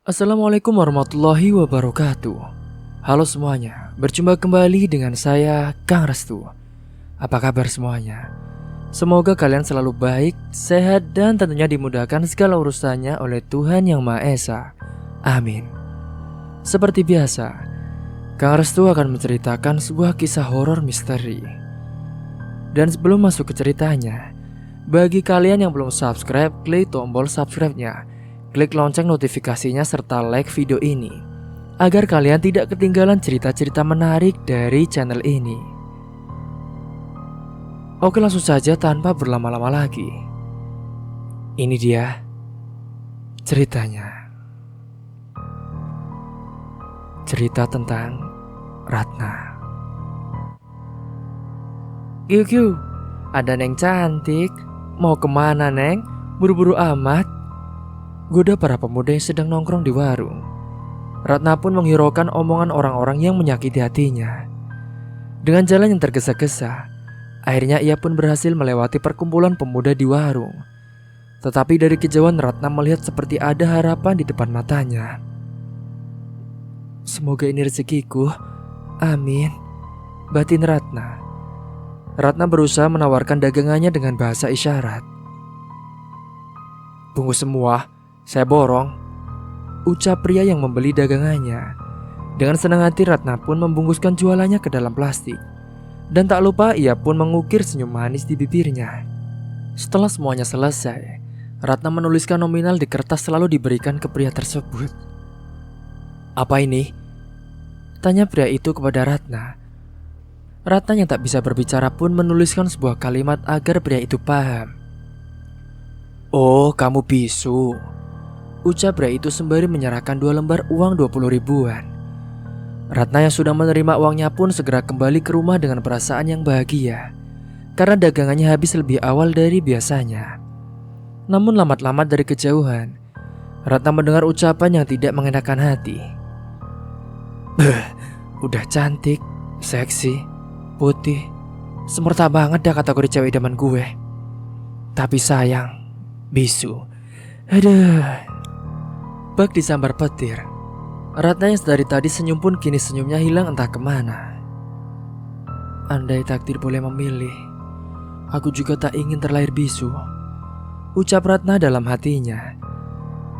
Assalamualaikum warahmatullahi wabarakatuh. Halo semuanya, berjumpa kembali dengan saya, Kang Restu. Apa kabar semuanya? Semoga kalian selalu baik, sehat, dan tentunya dimudahkan segala urusannya oleh Tuhan Yang Maha Esa. Amin. Seperti biasa, Kang Restu akan menceritakan sebuah kisah horor misteri. Dan sebelum masuk ke ceritanya, bagi kalian yang belum subscribe, klik tombol subscribe-nya, klik lonceng notifikasinya serta like video ini agar kalian tidak ketinggalan cerita-cerita menarik dari channel ini. Oke, langsung saja tanpa berlama-lama lagi. Ini dia ceritanya. Cerita tentang Ratna. Kiu, ada Neng cantik. Mau kemana Neng? Buru-buru amat. Goda para pemuda yang sedang nongkrong di warung. Ratna pun menghiraukan omongan orang-orang yang menyakiti hatinya. Dengan jalan yang tergesa-gesa, akhirnya ia pun berhasil melewati perkumpulan pemuda di warung. Tetapi dari kejauhan Ratna melihat seperti ada harapan di depan matanya. Semoga ini rezekiku. Amin, batin Ratna. Ratna berusaha menawarkan dagangannya dengan bahasa isyarat. Tunggu semua, saya borong, ucap pria yang membeli dagangannya. Dengan senang hati Ratna pun membungkuskan jualannya ke dalam plastik. Dan tak lupa ia pun mengukir senyum manis di bibirnya. Setelah semuanya selesai, Ratna menuliskan nominal di kertas lalu diberikan ke pria tersebut. Apa ini? Tanya pria itu kepada Ratna. Ratna yang tak bisa berbicara pun menuliskan sebuah kalimat agar pria itu paham. Oh, kamu bisu, ucap pria itu sembari menyerahkan 2 lembar uang 20 ribuan. Ratna yang sudah menerima uangnya pun segera kembali ke rumah dengan perasaan yang bahagia karena dagangannya habis lebih awal dari biasanya. Namun lambat-lambat dari kejauhan, Ratna mendengar ucapan yang tidak mengenakan hati. Udah cantik, seksi, putih, semerta banget dah kategori cewek idaman gue. Tapi sayang, bisu. Aduh. Bak disambar petir. Ratna yang dari tadi senyum pun kini senyumnya hilang entah kemana. Andai takdir boleh memilih, aku juga tak ingin terlahir bisu, ucap Ratna dalam hatinya.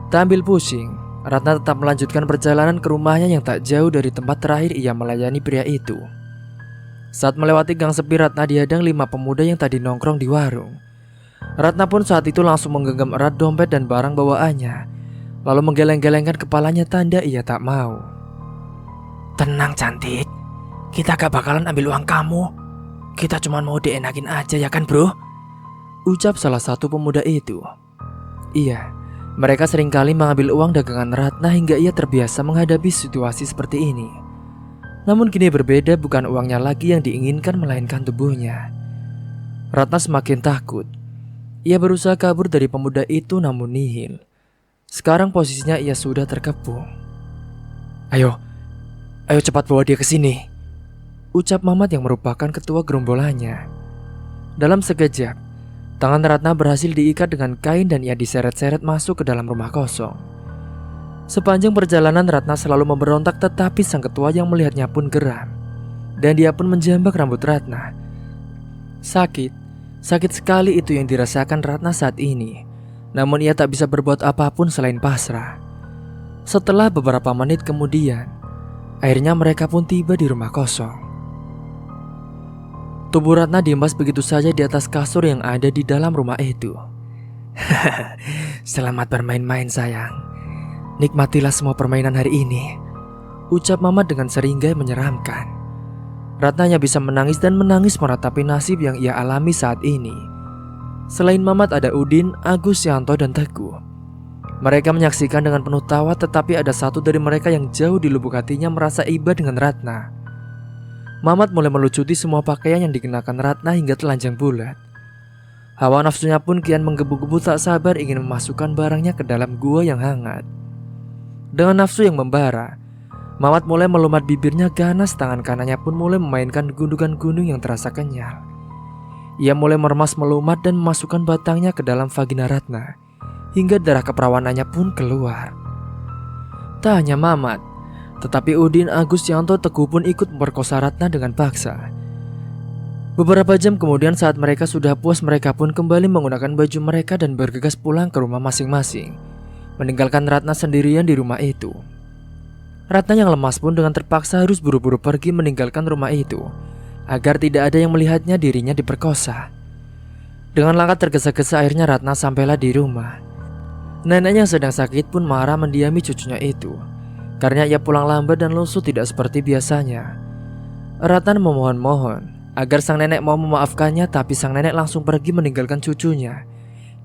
Tak ambil pusing, Ratna tetap melanjutkan perjalanan ke rumahnya yang tak jauh dari tempat terakhir ia melayani pria itu. Saat melewati gang sepi, Ratna dihadang 5 pemuda yang tadi nongkrong di warung. Ratna pun saat itu langsung menggenggam erat dompet dan barang bawaannya, lalu menggeleng-gelengkan kepalanya tanda ia tak mau. Tenang cantik, kita gak bakalan ambil uang kamu. Kita cuma mau dienakin aja ya kan bro? Ucap salah satu pemuda itu. Iya, mereka seringkali mengambil uang dagangan Ratna hingga ia terbiasa menghadapi situasi seperti ini. Namun kini berbeda, bukan uangnya lagi yang diinginkan melainkan tubuhnya. Ratna semakin takut. Ia berusaha kabur dari pemuda itu namun nihil. Sekarang posisinya ia sudah terkepung. Ayo cepat bawa dia ke sini, ucap Mamat yang merupakan ketua gerombolannya. Dalam sekejap, tangan Ratna berhasil diikat dengan kain dan ia diseret-seret masuk ke dalam rumah kosong. Sepanjang perjalanan Ratna selalu memberontak, tetapi sang ketua yang melihatnya pun geram. Dan dia pun menjambak rambut Ratna. Sakit sekali itu yang dirasakan Ratna saat ini. Namun ia tak bisa berbuat apapun selain pasrah. Setelah beberapa menit kemudian, akhirnya mereka pun tiba di rumah kosong. Tubuh Ratna diembas begitu saja di atas kasur yang ada di dalam rumah itu. Selamat bermain-main sayang. Nikmatilah semua permainan hari ini, ucap Mamat dengan seranggai menyeramkan. Ratna hanya bisa menangis dan menangis meratapi nasib yang ia alami saat ini. Selain Mamat ada Udin, Agus, Yanto, dan Teguh. Mereka menyaksikan dengan penuh tawa, tetapi ada satu dari mereka yang jauh di lubuk hatinya merasa iba dengan Ratna. Mamat mulai melucuti semua pakaian yang dikenakan Ratna hingga telanjang bulat. Hawa nafsunya pun kian menggebu-gebu tak sabar ingin memasukkan barangnya ke dalam gua yang hangat. Dengan nafsu yang membara, Mamat mulai melumat bibirnya ganas, tangan kanannya pun mulai memainkan gundukan gunung yang terasa kenyal. Ia mulai meremas melumat dan memasukkan batangnya ke dalam vagina Ratna, hingga darah keperawanannya pun keluar. Tak hanya Mamat, tetapi Udin, Agus, Yanto, Teguh pun ikut memperkosa Ratna dengan paksa. Beberapa jam kemudian saat mereka sudah puas, mereka pun kembali menggunakan baju mereka dan bergegas pulang ke rumah masing-masing, meninggalkan Ratna sendirian di rumah itu. Ratna yang lemas pun dengan terpaksa harus buru-buru pergi meninggalkan rumah itu, agar tidak ada yang melihatnya dirinya diperkosa. Dengan langkah tergesa-gesa akhirnya Ratna sampailah di rumah. Neneknya yang sedang sakit pun marah mendiami cucunya itu, karena ia pulang lambat dan lusuh tidak seperti biasanya. Ratna memohon-mohon agar sang nenek mau memaafkannya, tapi sang nenek langsung pergi meninggalkan cucunya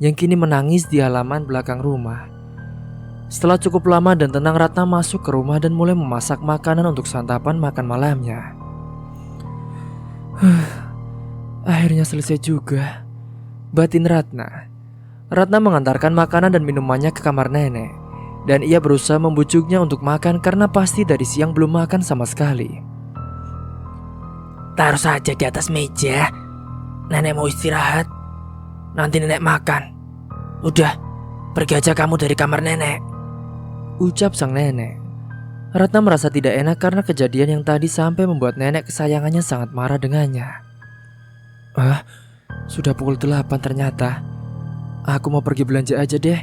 yang kini menangis di halaman belakang rumah. Setelah cukup lama dan tenang, Ratna masuk ke rumah dan mulai memasak makanan untuk santapan makan malamnya. Akhirnya selesai juga, batin Ratna. Ratna mengantarkan makanan dan minumannya ke kamar nenek, dan ia berusaha membujuknya untuk makan karena pasti dari siang belum makan sama sekali. Taruh saja di atas meja. Nenek mau istirahat. Nanti nenek makan. Udah, pergi aja kamu dari kamar nenek, ucap sang nenek. Ratna merasa tidak enak karena kejadian yang tadi sampai membuat nenek kesayangannya sangat marah dengannya. Sudah pukul 8 ternyata. Aku mau pergi belanja aja deh,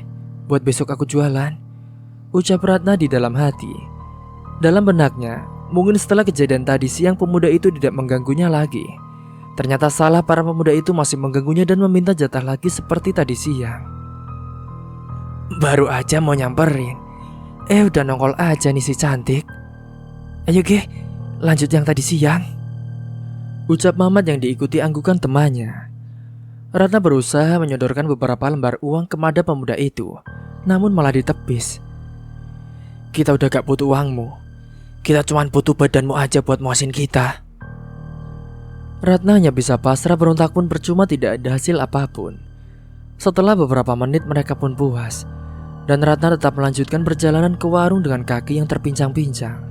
buat besok aku jualan, ucap Ratna di dalam hati. Dalam benaknya, mungkin setelah kejadian tadi siang pemuda itu tidak mengganggunya lagi. Ternyata salah, para pemuda itu masih mengganggunya dan meminta jatah lagi seperti tadi siang. Baru aja mau nyamperin, udah nongol aja nih si cantik. Ayo ge, lanjut yang tadi siang, ucap Mamat yang diikuti anggukan temannya. Ratna berusaha menyodorkan beberapa lembar uang kepada pemuda itu, namun malah ditepis. Kita udah gak butuh uangmu, kita cuma butuh badanmu aja buat muasin kita. Ratna hanya bisa pasrah, berontak pun percuma, tidak ada hasil apapun. Setelah beberapa menit mereka pun puas, dan Ratna tetap melanjutkan perjalanan ke warung dengan kaki yang terpincang-pincang.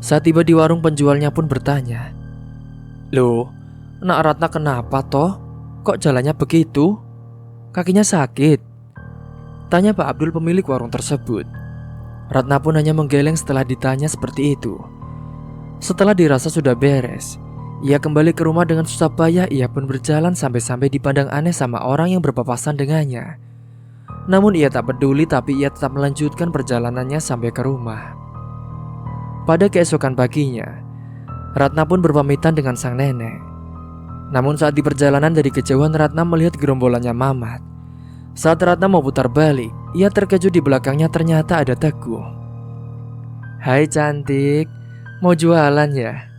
Saat tiba di warung, penjualnya pun bertanya, "Loh, nak Ratna kenapa toh? Kok jalannya begitu? Kakinya sakit?" tanya Pak Abdul, pemilik warung tersebut. Ratna pun hanya menggeleng setelah ditanya seperti itu. Setelah dirasa sudah beres, ia kembali ke rumah dengan susah payah. Ia pun berjalan sampai-sampai dipandang aneh sama orang yang berpapasan dengannya. Namun ia tak peduli, tapi ia tetap melanjutkan perjalanannya sampai ke rumah. Pada keesokan paginya, Ratna pun berpamitan dengan sang nenek. Namun saat di perjalanan dari kejauhan, Ratna melihat gerombolannya Mamat. Saat Ratna mau putar balik, ia terkejut di belakangnya ternyata ada Teguh. "Hai cantik, mau jualan ya?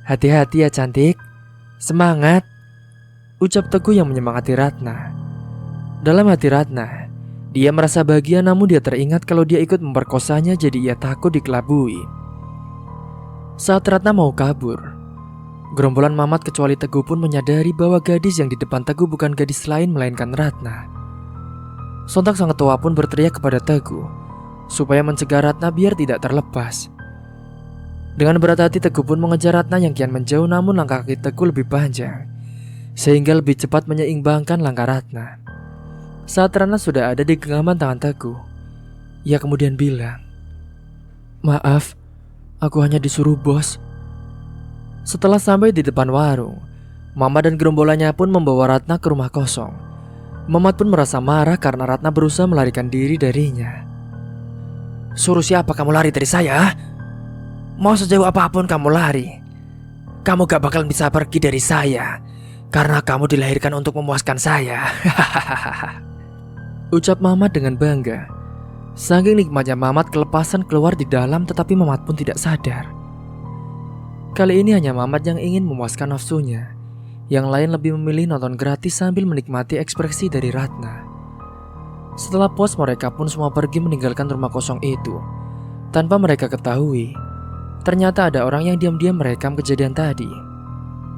Hati-hati ya cantik, semangat," ucap Teguh yang menyemangati Ratna. Dalam hati Ratna, dia merasa bahagia, namun dia teringat kalau dia ikut memperkosanya, jadi ia takut dikelabui. Saat Ratna mau kabur, gerombolan Mamat kecuali Teguh pun menyadari bahwa gadis yang di depan Teguh bukan gadis lain melainkan Ratna. Sontak sang ketua pun berteriak kepada Teguh supaya mencegah Ratna biar tidak terlepas. Dengan berat hati Teguh pun mengejar Ratna yang kian menjauh, namun langkah kaki Teguh lebih panjang sehingga lebih cepat menyeimbangkan langkah Ratna. Saat Ratna sudah ada di genggaman tangan Teguh, ia kemudian bilang, "Maaf, aku hanya disuruh bos." Setelah sampai di depan warung, Mama dan gerombolannya pun membawa Ratna ke rumah kosong. Mamat pun merasa marah karena Ratna berusaha melarikan diri darinya. "Suruh siapa kamu lari dari saya? Mau sejauh apapun kamu lari, kamu gak bakal bisa pergi dari saya, karena kamu dilahirkan untuk memuaskan saya." Ucap Mamat dengan bangga. Saking nikmatnya Mamat, kelepasan keluar di dalam, tetapi Mamat pun tidak sadar. Kali ini hanya Mamat yang ingin memuaskan nafsunya. Yang lain lebih memilih nonton gratis sambil menikmati ekspresi dari Ratna. Setelah puas, mereka pun semua pergi meninggalkan rumah kosong itu. Tanpa mereka ketahui, ternyata ada orang yang diam-diam merekam kejadian tadi.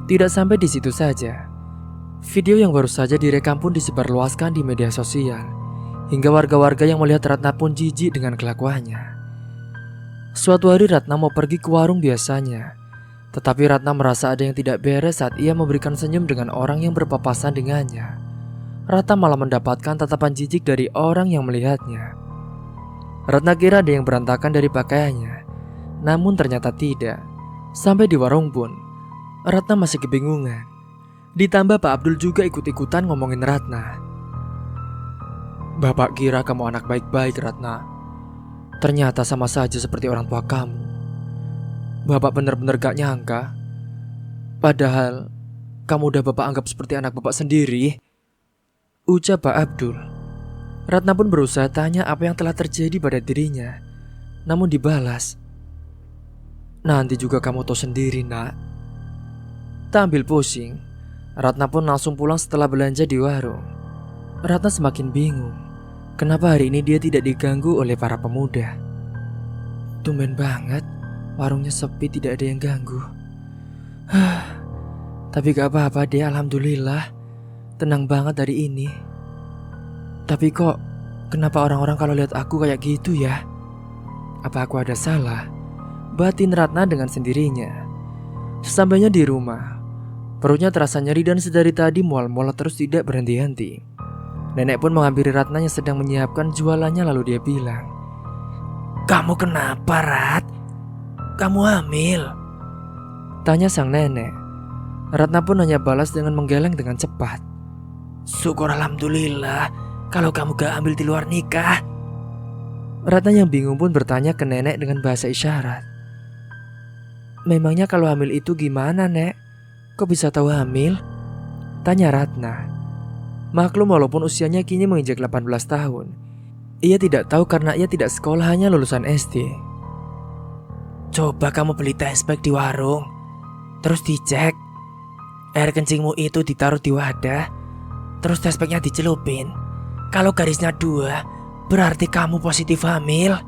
Tidak sampai di situ saja, video yang baru saja direkam pun disebarluaskan di media sosial, hingga warga-warga yang melihat Ratna pun jijik dengan kelakuannya. Suatu hari Ratna mau pergi ke warung biasanya, tetapi Ratna merasa ada yang tidak beres saat ia memberikan senyum dengan orang yang berpapasan dengannya. Ratna malah mendapatkan tatapan jijik dari orang yang melihatnya. Ratna kira ada yang berantakan dari pakaiannya, namun ternyata tidak. Sampai di warung pun Ratna masih kebingungan. Ditambah Pak Abdul juga ikut-ikutan ngomongin Ratna. "Bapak kira kamu anak baik-baik, Ratna. Ternyata sama saja seperti orang tua kamu. Bapak benar-benar gak nyangka. Padahal kamu udah Bapak anggap seperti anak Bapak sendiri," ucap Pak Abdul. Ratna pun berusaha tanya apa yang telah terjadi pada dirinya, namun dibalas, "Nanti juga kamu tahu sendiri, nak." Tak ambil pusing, Ratna pun langsung pulang setelah belanja di warung. Ratna semakin bingung, kenapa hari ini dia tidak diganggu oleh para pemuda. Tumben banget, warungnya sepi, tidak ada yang ganggu. Tapi gak apa-apa deh, alhamdulillah. Tenang banget hari ini. Tapi kok, kenapa orang-orang kalau lihat aku kayak gitu ya? Apa aku ada salah? Batin Ratna dengan sendirinya. Sesampainya di rumah, perutnya terasa nyeri dan sedari tadi mual-mual terus tidak berhenti-henti. Nenek pun menghampiri Ratna yang sedang menyiapkan jualannya, lalu dia bilang, "Kamu kenapa, Rat? Kamu hamil?" tanya sang nenek. Ratna pun hanya balas dengan menggeleng dengan cepat, "Syukur alhamdulillah kalau kamu gak hamil di luar nikah." Ratna yang bingung pun bertanya ke nenek dengan bahasa isyarat, "Memangnya kalau hamil itu gimana, Nek? Kok bisa tahu hamil?" tanya Ratna. Maklum walaupun usianya kini menginjak 18 tahun, ia tidak tahu karena ia tidak sekolah, hanya lulusan SD. "Coba kamu beli tespek di warung, terus dicek. Air kencingmu itu ditaruh di wadah, terus tespeknya dicelupin. Kalau garisnya 2, berarti kamu positif hamil,"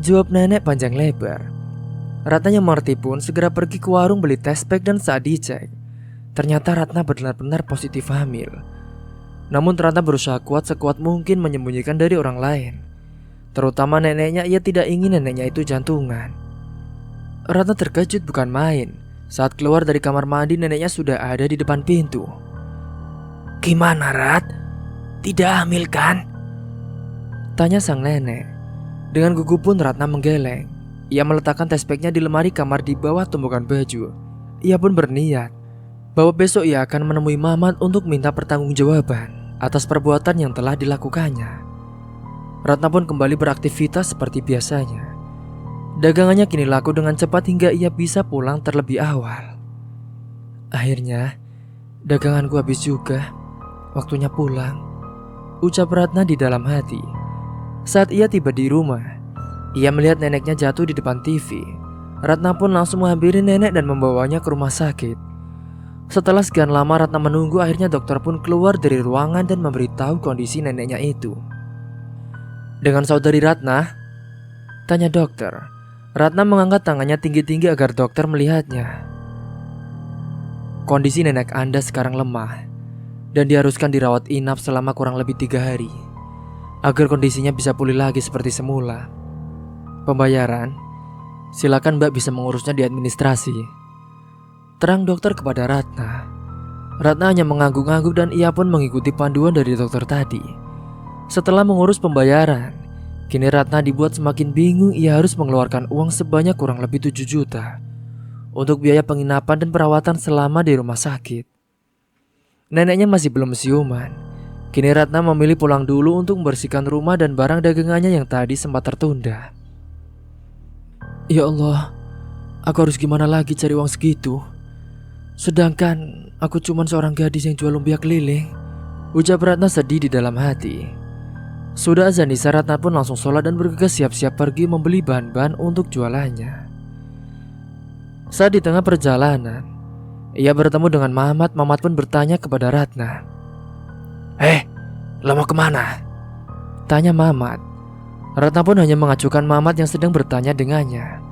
jawab nenek panjang lebar. Ratna yang mengerti pun segera pergi ke warung beli tespek, dan saat dicek, ternyata Ratna benar-benar positif hamil. Namun Ratna berusaha kuat sekuat mungkin menyembunyikan dari orang lain, terutama neneknya. Ia tidak ingin neneknya itu jantungan. Ratna terkejut bukan main saat keluar dari kamar mandi, neneknya sudah ada di depan pintu. "Gimana, Rat? Tidak hamil kan?" tanya sang nenek. Dengan gugup pun Ratna menggeleng. Ia meletakkan tespeknya di lemari kamar di bawah tumpukan baju. Ia pun berniat bahwa besok ia akan menemui Mamat untuk minta pertanggungjawaban atas perbuatan yang telah dilakukannya. Ratna pun kembali beraktivitas seperti biasanya. Dagangannya kini laku dengan cepat hingga ia bisa pulang terlebih awal. "Akhirnya daganganku habis juga, waktunya pulang," ucap Ratna di dalam hati. Saat ia tiba di rumah, ia melihat neneknya jatuh di depan TV. Ratna pun langsung menghampiri nenek dan membawanya ke rumah sakit. Setelah sekian lama Ratna menunggu, akhirnya dokter pun keluar dari ruangan dan memberitahu kondisi neneknya itu. "Dengan saudari Ratna?" tanya dokter. Ratna mengangkat tangannya tinggi-tinggi agar dokter melihatnya. "Kondisi nenek Anda sekarang lemah dan diharuskan dirawat inap selama kurang lebih 3 hari agar kondisinya bisa pulih lagi seperti semula. Pembayaran, silakan Mbak bisa mengurusnya di administrasi," terang dokter kepada Ratna. Ratna hanya mengangguk-angguk dan ia pun mengikuti panduan dari dokter tadi. Setelah mengurus pembayaran, kini Ratna dibuat semakin bingung. Ia harus mengeluarkan uang sebanyak kurang lebih 7 juta untuk biaya penginapan dan perawatan selama di rumah sakit. Neneknya masih belum siuman. Kini Ratna memilih pulang dulu untuk membersihkan rumah dan barang dagangannya yang tadi sempat tertunda. "Ya Allah, aku harus gimana lagi cari uang segitu? Sedangkan aku cuma seorang gadis yang jual lumpia keliling," ucap Ratna sedih di dalam hati. Sudah azan isya, Ratna pun langsung sholat dan bergegas siap-siap pergi membeli bahan-bahan untuk jualannya. Saat di tengah perjalanan, ia bertemu dengan Mamat. Mamat pun bertanya kepada Ratna, "Lo mau kemana?" tanya Mamat. Ratna pun hanya mengacukan Mamat yang sedang bertanya dengannya.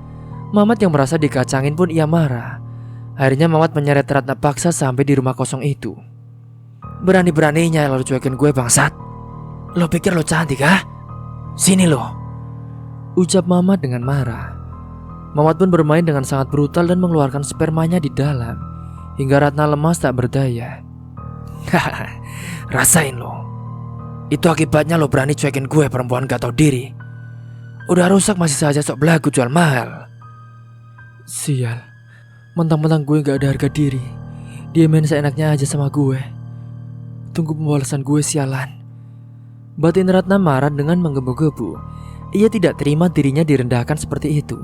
Mamat yang merasa dikacangin pun ia marah. Akhirnya Mamat menyeret Ratna paksa sampai di rumah kosong itu. "Berani-beraninya lo cuekin gue, bangsat. Lo pikir lo cantik, kah? Sini lo," ucap Mamat dengan marah. Mamat pun bermain dengan sangat brutal dan mengeluarkan spermanya di dalam, hingga Ratna lemas tak berdaya. "Hahaha, rasain lo. Itu akibatnya lo berani cuekin gue, perempuan gak tahu diri. Udah rusak masih saja sok belagu jual mahal. Sial, mentang-mentang gue gak ada harga diri, dia main seenaknya aja sama gue. Tunggu pembalasan gue, sialan. Batin Ratna marah dengan menggebu-gebu. Ia tidak terima dirinya direndahkan seperti itu.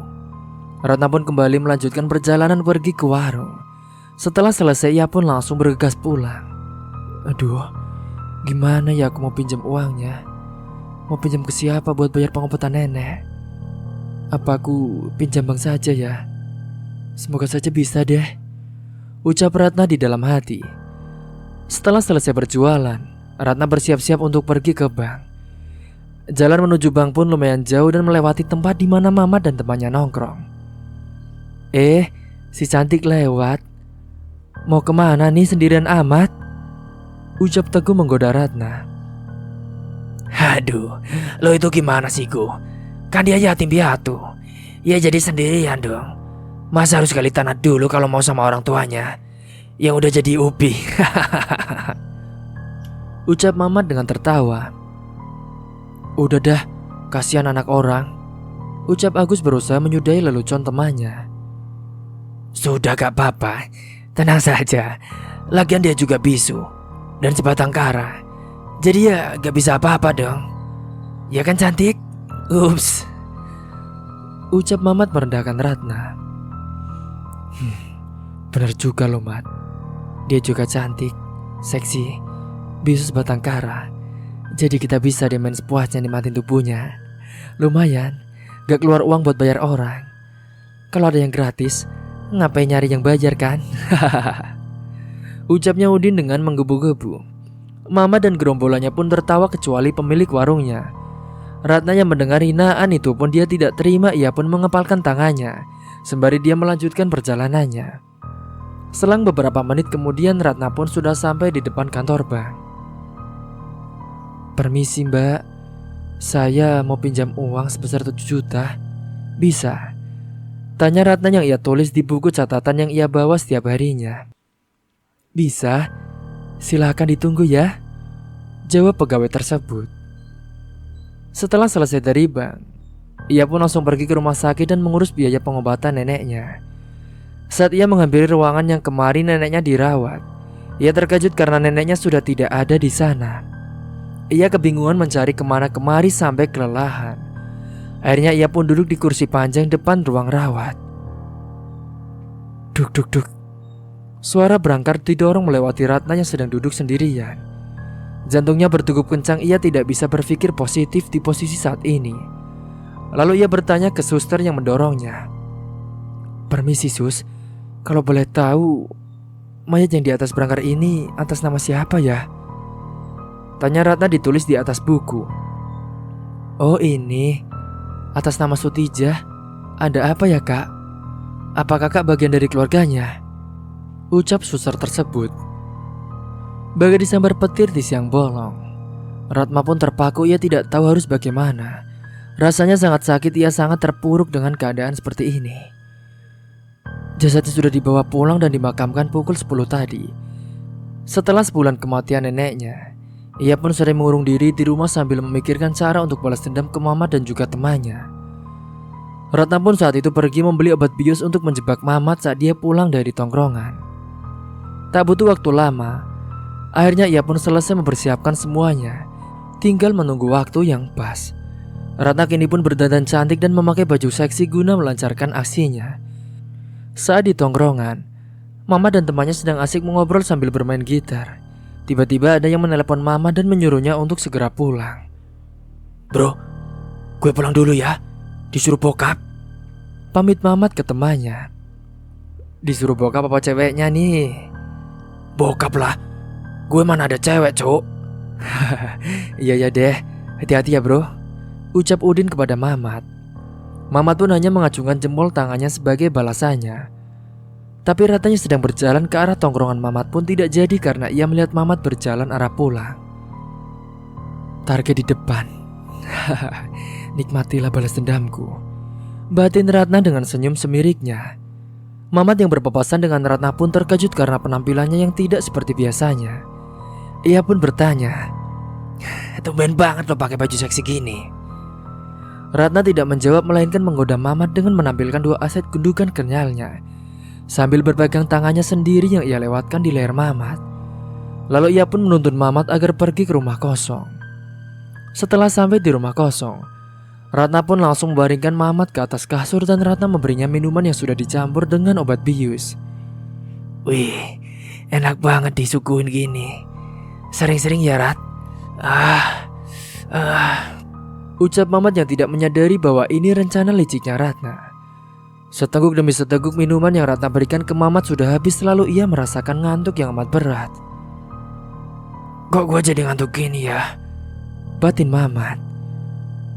Ratna pun kembali melanjutkan perjalanan pergi ke warung. Setelah selesai ia pun langsung bergegas pulang. Aduh, gimana ya aku mau pinjam uangnya? Mau pinjam ke siapa buat bayar pengobatan nenek? Apa aku pinjam bank saja ya? Semoga saja bisa deh, ucap Ratna di dalam hati. Setelah selesai berjualan, Ratna bersiap-siap untuk pergi ke bank. Jalan menuju bank pun lumayan jauh dan melewati tempat di mana Mama dan temannya nongkrong. Si cantik lewat. Mau kemana nih sendirian amat? Ucap Teguh menggoda Ratna. Aduh, lo itu gimana sih Gu? Kan dia yatim piatu. Ya jadi sendirian dong. Masa harus gali tanah dulu kalau mau sama orang tuanya yang udah jadi ubi? Ucap Mamat dengan tertawa. Udah dah, kasihan anak orang. Ucap Agus berusaha menyudahi lelucon temannya. Sudah gak apa-apa, tenang saja. Lagian dia juga bisu dan sebatang kara. Jadi ya gak bisa apa-apa dong. Ya kan cantik? Ups. Ucap Mamat merendahkan Ratna. Bener juga loh Mat. Dia juga cantik, seksi, bisu sebatang kara. Jadi kita bisa dia main sepuasnya nikmatin tubuhnya. Lumayan, gak keluar uang buat bayar orang. Kalau ada yang gratis, ngapain nyari yang bayar kan? Ucapnya Udin dengan menggebu-gebu. Mama dan gerombolannya pun tertawa kecuali pemilik warungnya. Ratna yang mendengar hinaan itu pun dia tidak terima. Ia pun mengepalkan tangannya sembari dia melanjutkan perjalanannya. Selang beberapa menit kemudian Ratna pun sudah sampai di depan kantor bank. Permisi mbak, saya mau pinjam uang sebesar 7 juta. Bisa? Tanya Ratna yang ia tulis di buku catatan yang ia bawa setiap harinya. Bisa? Silahkan ditunggu ya, jawab pegawai tersebut. Setelah selesai dari bank, ia pun langsung pergi ke rumah sakit dan mengurus biaya pengobatan neneknya. Saat ia menghampiri ruangan yang kemarin neneknya dirawat, ia terkejut karena neneknya sudah tidak ada di sana. Ia kebingungan mencari kemana-kemari sampai kelelahan. Akhirnya ia pun duduk di kursi panjang depan ruang rawat. Duk duk duk. Suara berangkar didorong melewati Ratna yang sedang duduk sendirian. Jantungnya berdegup kencang. Ia tidak bisa berpikir positif di posisi saat ini. Lalu ia bertanya ke suster yang mendorongnya. Permisi sus, kalau boleh tahu, mayat yang di atas berangkar ini atas nama siapa ya? Tanya Ratna ditulis di atas buku. Oh ini, atas nama Sutijah. Ada apa ya kak? Apa kakak bagian dari keluarganya? Ucap suster tersebut. Bagai disambar petir di siang bolong, Ratna pun terpaku. Ia tidak tahu harus bagaimana. Rasanya sangat sakit. Ia sangat terpuruk dengan keadaan seperti ini. Jasadnya sudah dibawa pulang dan dimakamkan pukul 10 tadi. Setelah sebulan kematian neneknya, ia pun sering mengurung diri di rumah sambil memikirkan cara untuk balas dendam ke Mamat dan juga temannya. Ratna pun saat itu pergi membeli obat bius untuk menjebak Mamat saat dia pulang dari tongkrongan. Tak butuh waktu lama, akhirnya ia pun selesai mempersiapkan semuanya. Tinggal menunggu waktu yang pas. Ratna kini pun berdandan cantik dan memakai baju seksi guna melancarkan aksinya. Saat di tongkrongan, Mama dan temannya sedang asik mengobrol sambil bermain gitar. Tiba-tiba ada yang menelepon Mama dan menyuruhnya untuk segera pulang. Bro, gue pulang dulu ya. Disuruh bokap. Pamit Mamat ke temannya. Disuruh bokap apa ceweknya nih? Bokap lah. Gue mana ada cewek cok. Iya deh. Hati-hati ya bro, ucap Udin kepada Mamat. Mamat pun hanya mengacungkan jempol tangannya sebagai balasannya. Tapi Ratanya sedang berjalan ke arah tongkrongan Mamat pun tidak jadi karena ia melihat Mamat berjalan arah pulang. Target di depan. Nikmatilah balas dendamku, batin Ratna dengan senyum semiriknya. Mamat yang berpapasan dengan Ratna pun terkejut karena penampilannya yang tidak seperti biasanya. Ia pun bertanya, tumben banget lo pakai baju seksi gini. Ratna tidak menjawab melainkan menggoda Mamat dengan menampilkan 2 aset gundukan kenyalnya sambil berpegang tangannya sendiri yang ia lewatkan di leher Mamat. Lalu ia pun menuntun Mamat agar pergi ke rumah kosong. Setelah sampai di rumah kosong, Ratna pun langsung membaringkan Mamat ke atas kasur dan Ratna memberinya minuman yang sudah dicampur dengan obat bius. Wih, enak banget disuguhin gini. Sering-sering ya, Rat. Ucap Mamat yang tidak menyadari bahwa ini rencana liciknya Ratna. Seteguk demi seteguk minuman yang Ratna berikan ke Mamat sudah habis, lalu ia merasakan ngantuk yang amat berat. Kok gue jadi ngantuk gini ya? Batin Mamat.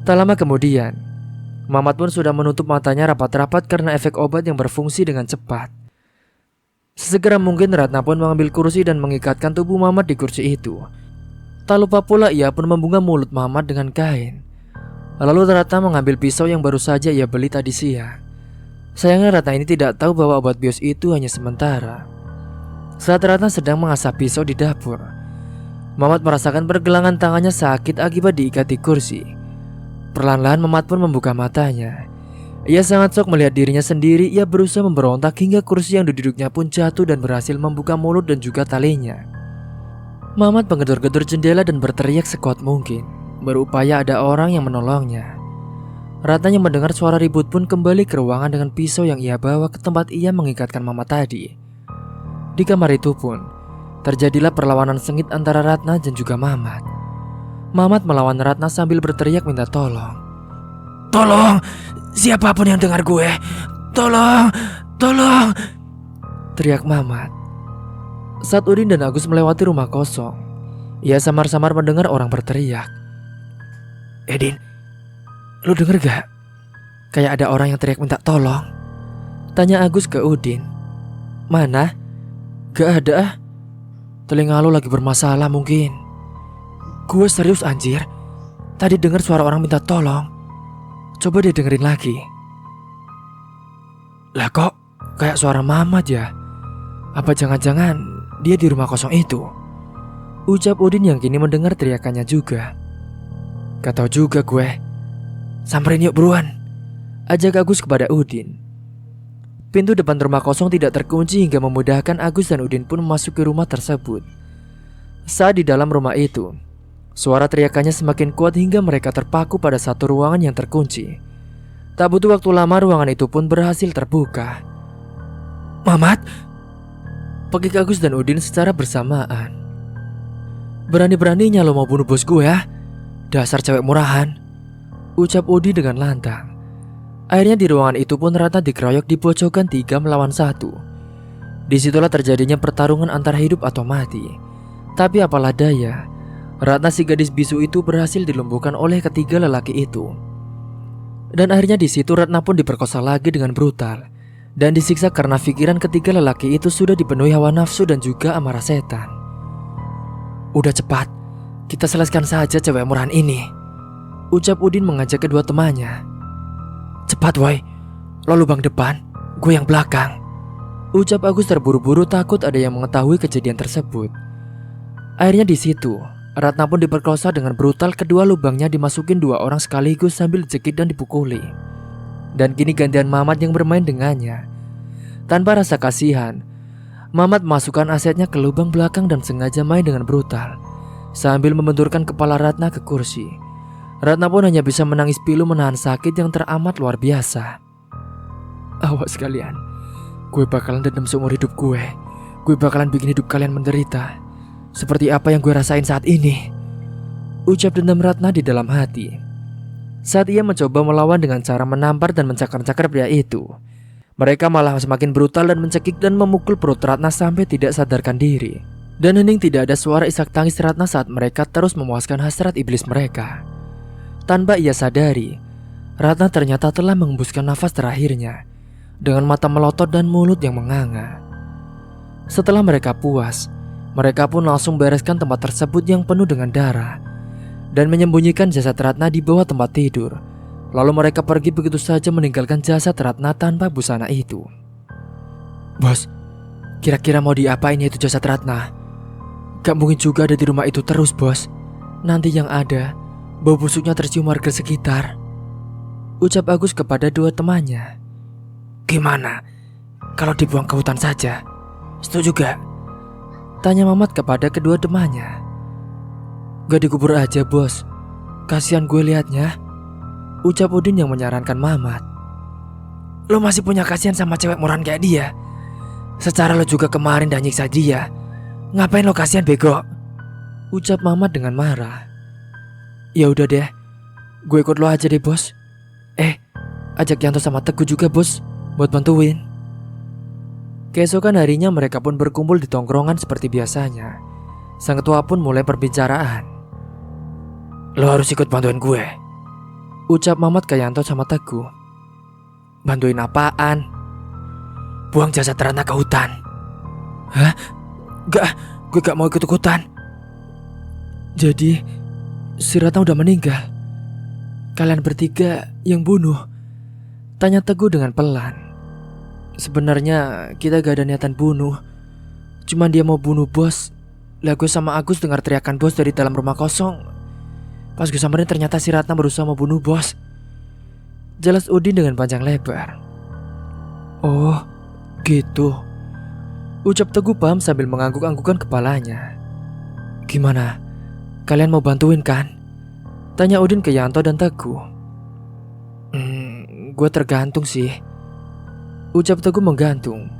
Tak lama kemudian, Mamat pun sudah menutup matanya rapat-rapat karena efek obat yang berfungsi dengan cepat. Sesegera mungkin Ratna pun mengambil kursi dan mengikatkan tubuh Mamat di kursi itu. Tak lupa pula ia pun membungkam mulut Mamat dengan kain. Lalu Ratna mengambil pisau yang baru saja ia beli tadi siang. Sayangnya Ratna ini tidak tahu bahwa obat bius itu hanya sementara. Saat Ratna sedang mengasah pisau di dapur, Mamat merasakan pergelangan tangannya sakit akibat diikat di kursi. Perlahan-lahan Mamat pun membuka matanya. Ia sangat shock melihat dirinya sendiri. Ia berusaha memberontak hingga kursi yang duduknya pun jatuh dan berhasil membuka mulut dan juga talinya. Mamat menggedor-gedor jendela dan berteriak sekuat mungkin, berupaya ada orang yang menolongnya. Ratna yang mendengar suara ribut pun kembali ke ruangan dengan pisau yang ia bawa ke tempat ia mengikatkan Mamat tadi. Di kamar itu pun terjadilah perlawanan sengit antara Ratna dan juga Mamat. Mamat melawan Ratna sambil berteriak minta tolong. Tolong, siapapun yang dengar gue, tolong, tolong, teriak Mamat. Saat Udin dan Agus melewati rumah kosong, ia samar-samar mendengar orang berteriak. Edin, lu denger gak? Kayak ada orang yang teriak minta tolong. Tanya Agus ke Udin. Mana? Gak ada ah. Telinga lu lagi bermasalah mungkin. Gue serius anjir. Tadi denger suara orang minta tolong. Coba dia dengerin lagi. Lah kok kayak suara Mamat ya? Apa jangan-jangan dia di rumah kosong itu? Ucap Udin yang kini mendengar teriakannya juga. Gak tau juga gue. Samperin yuk buruan, ajak Agus kepada Udin. Pintu depan rumah kosong tidak terkunci hingga memudahkan Agus dan Udin pun memasuki rumah tersebut. Saat di dalam rumah itu, suara teriakannya semakin kuat hingga mereka terpaku pada satu ruangan yang terkunci. Tak butuh waktu lama ruangan itu pun berhasil terbuka. Mamat, pekik Agus dan Udin secara bersamaan. Berani-beraninya lo mau bunuh bos gue ya? Dasar cewek murahan, ucap Udi dengan lantang. Akhirnya di ruangan itu pun Ratna dikeroyok di pojokan 3 melawan 1. Disitulah terjadinya pertarungan antara hidup atau mati. Tapi apalah daya, Ratna si gadis bisu itu berhasil dilumpuhkan oleh ketiga lelaki itu. Dan akhirnya di situ Ratna pun diperkosa lagi dengan brutal dan disiksa karena pikiran ketiga lelaki itu sudah dipenuhi hawa nafsu dan juga amarah setan. Udah cepat, kita selesaikan saja cewek murahan ini, ucap Udin mengajak kedua temannya. Cepat woi, lo lubang depan, gue yang belakang, ucap Agus terburu-buru takut ada yang mengetahui kejadian tersebut. Akhirnya di situ Ratna pun diperkosa dengan brutal. Kedua lubangnya dimasukin 2 orang sekaligus sambil dicekik dan dipukuli. Dan kini gantian Mamat yang bermain dengannya. Tanpa rasa kasihan, Mamat memasukkan asetnya ke lubang belakang dan sengaja main dengan brutal sambil membenturkan kepala Ratna ke kursi. Ratna pun hanya bisa menangis pilu menahan sakit yang teramat luar biasa. Awas kalian, gue bakalan dendam seumur hidup gue. Gue bakalan bikin hidup kalian menderita seperti apa yang gue rasain saat ini, ucap dendam Ratna di dalam hati. Saat ia mencoba melawan dengan cara menampar dan mencakar-cakar pria itu, mereka malah semakin brutal dan mencekik dan memukul perut Ratna sampai tidak sadarkan diri. Dan hening tidak ada suara isak tangis Ratna saat mereka terus memuaskan hasrat iblis mereka. Tanpa ia sadari, Ratna ternyata telah mengembuskan nafas terakhirnya dengan mata melotot dan mulut yang menganga. Setelah mereka puas, mereka pun langsung bereskan tempat tersebut yang penuh dengan darah dan menyembunyikan jasad Ratna di bawah tempat tidur. Lalu mereka pergi begitu saja meninggalkan jasad Ratna tanpa busana itu. Bos, kira-kira mau diapain itu jasad Ratna? Gak mungkin juga ada di rumah itu terus bos. Nanti yang ada, bau busuknya tercium warga sekitar, ucap Agus kepada dua temannya. Gimana kalau dibuang ke hutan saja? Setuju gak? Tanya Mamat kepada kedua temannya. Gak dikubur aja bos, kasihan gue liatnya, ucap Udin yang menyarankan Mamat. Lo masih punya kasihan sama cewek murahan kayak dia? Secara lo juga kemarin udah nyiksa dia, ngapain lo kasihan bego? Ucap Mamat dengan marah. Ya udah deh, gue ikut lo aja deh bos. Ajak Yanto sama Teguh juga bos, buat bantuin. Keesokan harinya mereka pun berkumpul di tongkrongan seperti biasanya. Sang ketua pun mulai perbicaraan. Lo harus ikut bantuin gue, ucap Mamat ke Yanto sama Teguh. Bantuin apaan? Buang jasad Ratna ke hutan. Hah? Gue gak mau ikut-ikutan. Jadi si Ratna udah meninggal? Kalian bertiga yang bunuh? Tanya Teguh dengan pelan. Sebenarnya kita gak ada niatan bunuh, cuman dia mau bunuh bos. Lah gue sama Agus dengar teriakan bos dari dalam rumah kosong. Pas gue samperin ternyata si Ratna berusaha mau bunuh bos, jelas Udin dengan panjang lebar. Oh gitu, ucap Teguh paham sambil mengangguk-anggukan kepalanya. Gimana? Kalian mau bantuin kan? Tanya Udin ke Yanto dan Teguh. Gue tergantung sih, ucap Teguh menggantung.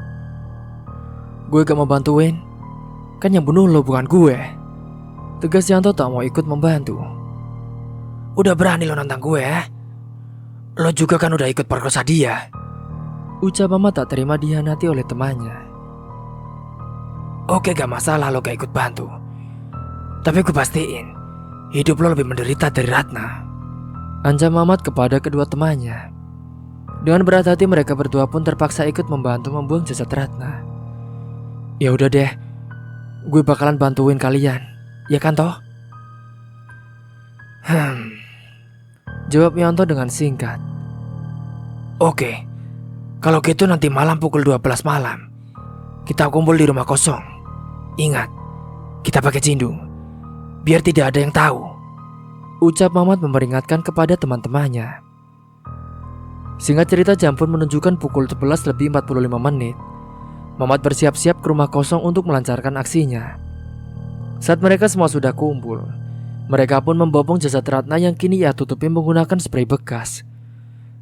Gue gak mau bantuin, kan yang bunuh lo bukan gue, tegas Yanto tak mau ikut membantu. Udah berani lo nantang gue ya? Lo juga kan udah ikut perkosa dia, ucap Mamat tak terima dihianati oleh temannya. Oke gak masalah lo gak ikut bantu, tapi gue pastiin hidup lo lebih menderita dari Ratna, ancam Mamat kepada kedua temannya. Dengan berat hati mereka berdua pun terpaksa ikut membantu membuang jasad Ratna. Ya udah deh, gue bakalan bantuin kalian, ya kan toh? Jawab Yanto dengan singkat. Oke, kalau gitu nanti malam pukul 12 malam kita kumpul di rumah kosong. Ingat, kita pakai cindung biar tidak ada yang tahu, ucap Mamat memperingatkan kepada teman-temannya. Singkat cerita, jam pun menunjukkan pukul 11 lebih 45 menit. Mamat bersiap-siap ke rumah kosong untuk melancarkan aksinya. Saat mereka semua sudah kumpul, mereka pun membopong jasad Ratna yang kini ia tutupi menggunakan spray bekas.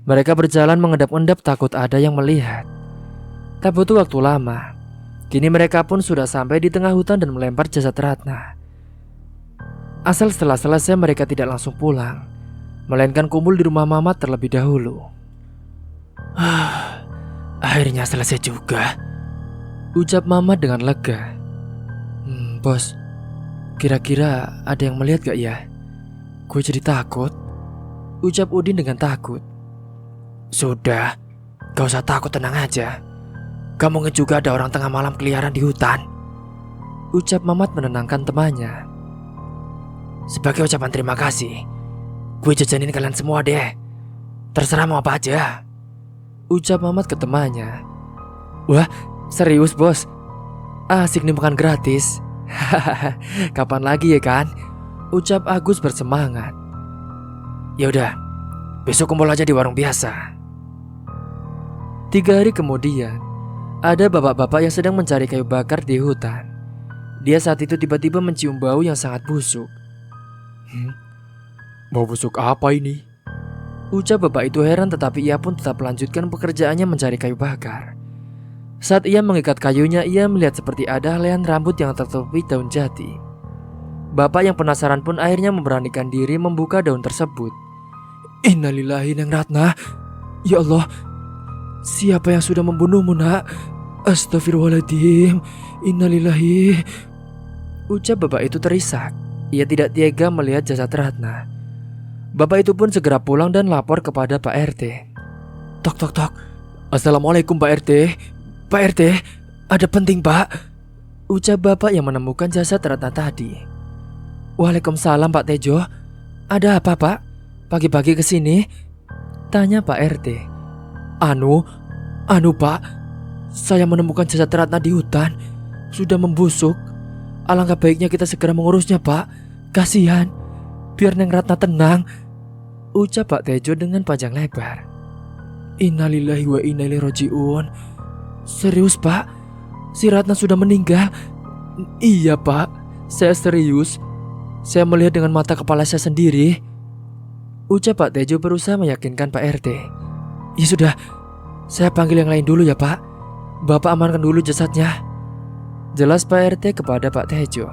Mereka berjalan mengendap-endap takut ada yang melihat. Tak butuh waktu lama, kini mereka pun sudah sampai di tengah hutan dan melempar jasad Ratna. Asal setelah selesai mereka tidak langsung pulang, melainkan kumpul di rumah Mamat terlebih dahulu. Akhirnya selesai juga, ucap Mamat dengan lega. Bos, kira-kira ada yang melihat gak ya? Gue jadi takut, ucap Udin dengan takut. Sudah, gak usah takut, tenang aja. Gak mungkin juga ada orang tengah malam keliaran di hutan, ucap Mamat menenangkan temannya. Sebagai ucapan terima kasih, gue jajanin kalian semua deh. Terserah mau apa aja, ucap Mamat ke temannya. Wah, serius bos? Asik nih makan gratis. Kapan lagi ya kan? Ucap Agus bersemangat. Ya udah, besok kumpul aja di warung biasa. 3 hari kemudian, ada bapak-bapak yang sedang mencari kayu bakar di hutan. Dia saat itu tiba-tiba mencium bau yang sangat busuk. Bau busuk apa ini? Ucap bapak itu heran, tetapi ia pun tetap melanjutkan pekerjaannya mencari kayu bakar. Saat ia mengikat kayunya, ia melihat seperti ada helaian rambut yang tertutupi daun jati. Bapak yang penasaran pun akhirnya memberanikan diri membuka daun tersebut. Innalillahi Neng Ratna. Ya Allah, siapa yang sudah membunuhmu nak? Astagfirullahaladzim. Innalillahi. Ucap bapak itu terisak. Ia tidak tega melihat jasad Ratna. Bapak itu pun segera pulang dan lapor kepada Pak RT. Tok tok tok. Assalamualaikum Pak RT. Pak RT, ada penting Pak, ucap bapak yang menemukan jasad Ratna tadi. Waalaikumsalam Pak Tejo. Ada apa Pak? Pagi-pagi kesini? Tanya Pak RT. Anu Pak, saya menemukan jasad Ratna di hutan. Sudah membusuk. Alangkah baiknya kita segera mengurusnya Pak. Kasihan, biar Neng Ratna tenang, ucap Pak Tejo dengan panjang lebar. Innalillahi wa inna ilaihi raji'un. Serius Pak? Si Ratna sudah meninggal? Iya Pak, saya serius. Saya melihat dengan mata kepala saya sendiri, ucap Pak Tejo berusaha meyakinkan Pak RT. Ya sudah, saya panggil yang lain dulu ya Pak. Bapak amankan dulu jasadnya, jelas Pak RT kepada Pak Tejo.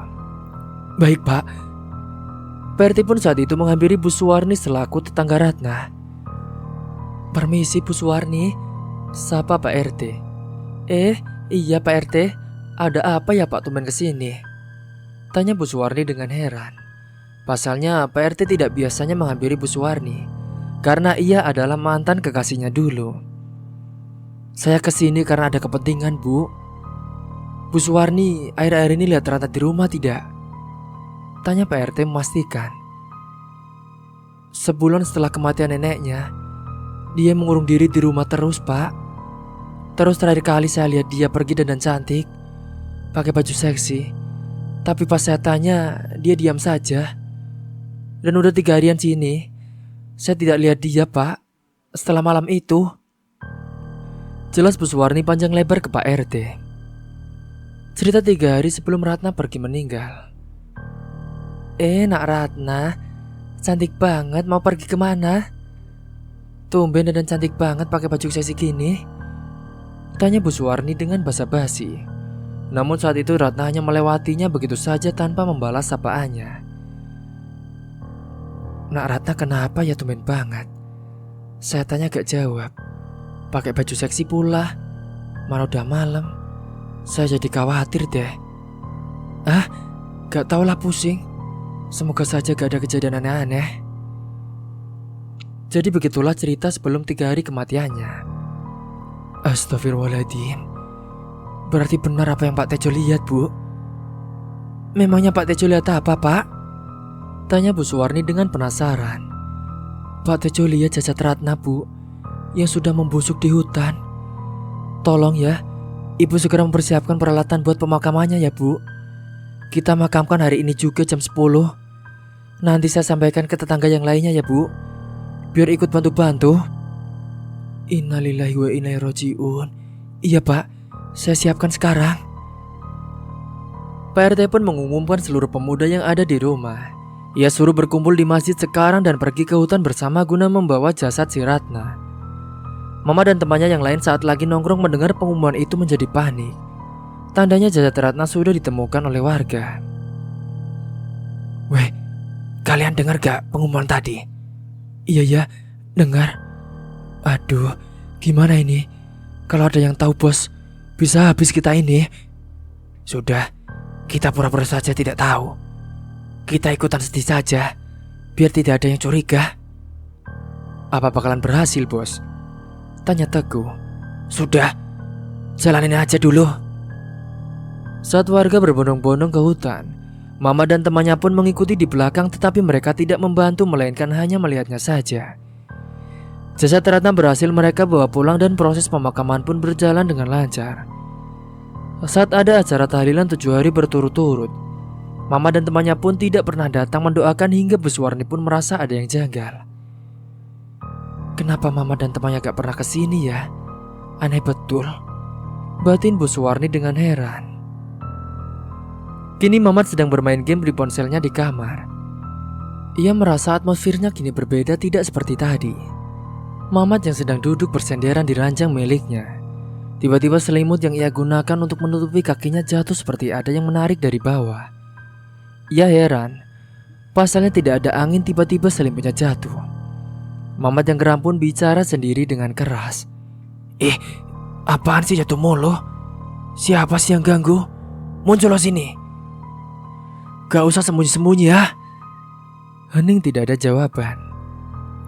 Baik Pak. Pak RT pun saat itu menghampiri Bu Suwarni selaku tetangga Ratna. Permisi Bu Suwarni, sapa Pak RT. Iya Pak RT, ada apa ya Pak tumben kesini? Tanya Bu Suwarni dengan heran. Pasalnya Pak RT tidak biasanya menghampiri Bu Suwarni, karena ia adalah mantan kekasihnya dulu. Saya kesini karena ada kepentingan Bu. Bu Suwarni akhir-akhir ini lihat Ratna di rumah tidak? Tanya Pak RT memastikan. Sebulan setelah kematian neneknya, dia mengurung diri di rumah terus Pak. Terus terakhir kali saya lihat dia pergi dandan cantik, pakai baju seksi. Tapi pas saya tanya, dia diam saja. Dan udah 3 harian sini, saya tidak lihat dia Pak, setelah malam itu. Jelas Bu Suwarni panjang lebar ke Pak RT. Cerita 3 hari sebelum Ratna pergi meninggal. Nak Ratna, cantik banget, mau pergi kemana? Tumben dan cantik banget pakai baju seksi gini, tanya Bu Suwarni dengan basa-basi. Namun saat itu Ratna hanya melewatinya begitu saja tanpa membalas sapaannya. Nak Ratna kenapa ya tumben banget? Saya tanya gak jawab. Pakai baju seksi pula, mana udah malam. Saya jadi khawatir deh. Gak tau lah, pusing. Semoga saja gak ada kejadian aneh-aneh. Jadi begitulah cerita sebelum 3 hari kematiannya. Astagfirullahaladzim. Berarti benar apa yang Pak Tejo lihat Bu? Memangnya Pak Tejo lihat apa Pak? Tanya Bu Suwarni dengan penasaran. Pak Tejo lihat jasad Ratna Bu, yang sudah membusuk di hutan. Tolong ya, Ibu segera mempersiapkan peralatan buat pemakamannya ya Bu. Kita makamkan hari ini juga jam 10. Nanti saya sampaikan ke tetangga yang lainnya ya Bu, biar ikut bantu-bantu. Innalillahi wa inna ilaihi raji'un. Iya Pak, saya siapkan sekarang. Pak RT pun mengumumkan seluruh pemuda yang ada di rumah. Ia suruh berkumpul di masjid sekarang dan pergi ke hutan bersama guna membawa jasad si Ratna. Mama dan temannya yang lain saat lagi nongkrong mendengar pengumuman itu menjadi panik. Tandanya jasad Ratna sudah ditemukan oleh warga. Weh, kalian dengar gak pengumuman tadi? Iya ya, dengar. Aduh, gimana ini? Kalau ada yang tahu bos, bisa habis kita ini. Sudah, kita pura-pura saja tidak tahu. Kita ikutan sedih saja, biar tidak ada yang curiga. Apa bakalan berhasil bos? Tanya Teguh. Sudah, jalanin aja dulu. Saat warga berbondong-bondong ke hutan, Mama dan temannya pun mengikuti di belakang, tetapi mereka tidak membantu melainkan hanya melihatnya saja. Jasad Ratna berhasil mereka bawa pulang dan proses pemakaman pun berjalan dengan lancar. Saat ada acara tahlilan 7 hari berturut-turut, Mama dan temannya pun tidak pernah datang mendoakan hingga Bu Suwarni pun merasa ada yang janggal. Kenapa Mama dan temannya gak pernah kesini ya? Aneh betul, batin Bu Suwarni dengan heran. Kini Mamat sedang bermain game di ponselnya di kamar. Ia merasa atmosfernya kini berbeda, tidak seperti tadi. Mamat yang sedang duduk bersenderan di ranjang miliknya, tiba-tiba selimut yang ia gunakan untuk menutupi kakinya jatuh seperti ada yang menarik dari bawah. Ia heran, pasalnya tidak ada angin, tiba-tiba selimutnya jatuh. Mamat yang geram pun bicara sendiri dengan keras. Apaan sih jatuh mulu? Siapa sih yang ganggu? Muncul lo sini. Gak usah sembunyi-sembunyi ya. Hening tidak ada jawaban.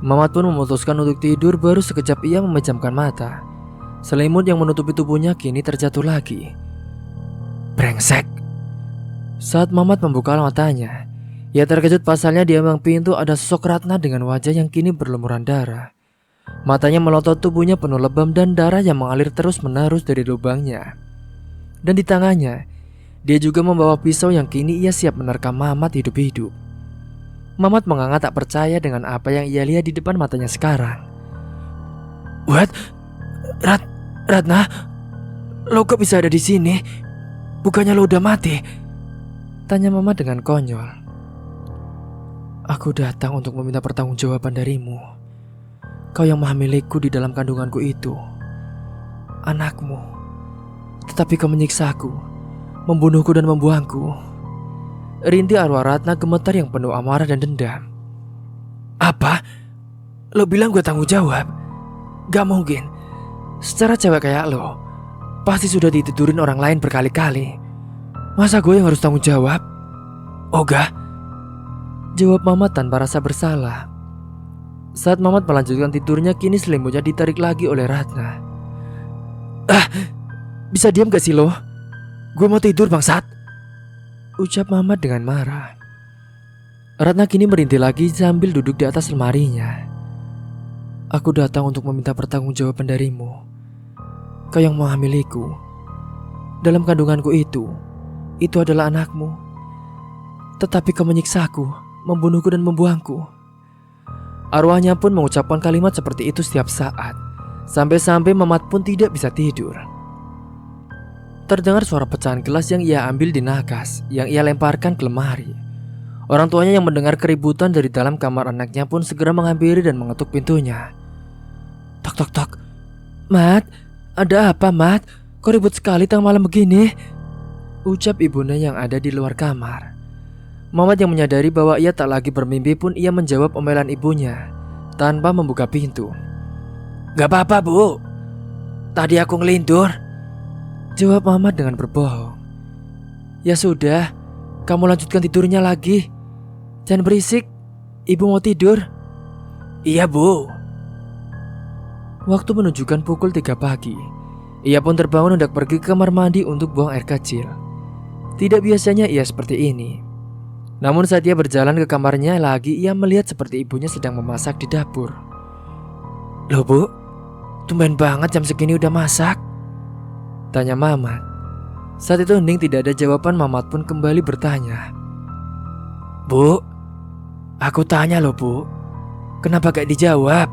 Mamat pun memutuskan untuk tidur. Baru sekejap ia memejamkan mata. Selimut yang menutupi tubuhnya kini terjatuh lagi. Brengsek. Saat Mamat membuka matanya, ia terkejut pasalnya di ambang pintu ada sosok Ratna dengan wajah yang kini berlumuran darah. Matanya melotot, tubuhnya penuh lebam dan darah yang mengalir terus-menerus dari lubangnya. Dan di tangannya, dia juga membawa pisau yang kini ia siap menerkam Mamat hidup-hidup. Mamat menganga tak percaya dengan apa yang ia lihat di depan matanya sekarang. What? Ratna? Lo kok bisa ada di sini? Bukannya lo udah mati? Tanya Mamat dengan konyol. Aku datang untuk meminta pertanggungjawaban darimu. Kau yang menghamiliku di dalam kandunganku itu, anakmu. Tetapi kau menyiksaku, membunuhku dan membuangku. Rintih arwah Ratna gemetar yang penuh amarah dan dendam. Apa? Lo bilang gue tanggung jawab? Gak mungkin. Secara cewek kayak lo pasti sudah ditidurin orang lain berkali-kali. Masa gue yang harus tanggung jawab? Oga, jawab Mamat tanpa rasa bersalah. Saat Mamat melanjutkan tidurnya, kini selimutnya ditarik lagi oleh Ratna. Bisa diam gak sih lo? Gue mau tidur bangsat, ucap Mamat dengan marah. Ratna kini merintih lagi sambil duduk di atas lemarinya. Aku datang untuk meminta pertanggungjawaban darimu. Kau yang menghamiliku. Dalam kandunganku itu adalah anakmu. Tetapi kau menyiksaku, membunuhku dan membuangku. Arwahnya pun mengucapkan kalimat seperti itu setiap saat, sampai-sampai Mamat pun tidak bisa tidur. Terdengar suara pecahan gelas yang ia ambil di nakas, yang ia lemparkan ke lemari. Orang tuanya yang mendengar keributan dari dalam kamar anaknya pun segera menghampiri dan mengetuk pintunya. Tok tok tok. Mat, ada apa Mat? Kok ribut sekali tengah malam begini? Ucap ibunya yang ada di luar kamar. Mamat yang menyadari bahwa ia tak lagi bermimpi pun ia menjawab omelan ibunya tanpa membuka pintu. Gak apa-apa bu, tadi aku ngelindur, jawab Mamat dengan berbohong. Ya sudah, kamu lanjutkan tidurnya lagi. Jangan berisik, ibu mau tidur. Iya bu. Waktu menunjukkan pukul 3 pagi. Ia pun terbangun hendak pergi ke kamar mandi untuk buang air kecil. Tidak biasanya ia seperti ini. Namun saat ia berjalan ke kamarnya lagi, ia melihat seperti ibunya sedang memasak di dapur. Loh bu, tumben banget jam segini udah masak, tanya Mamat. Saat itu hening tidak ada jawaban. Mamat pun kembali bertanya. Bu, aku tanya loh bu, kenapa gak dijawab?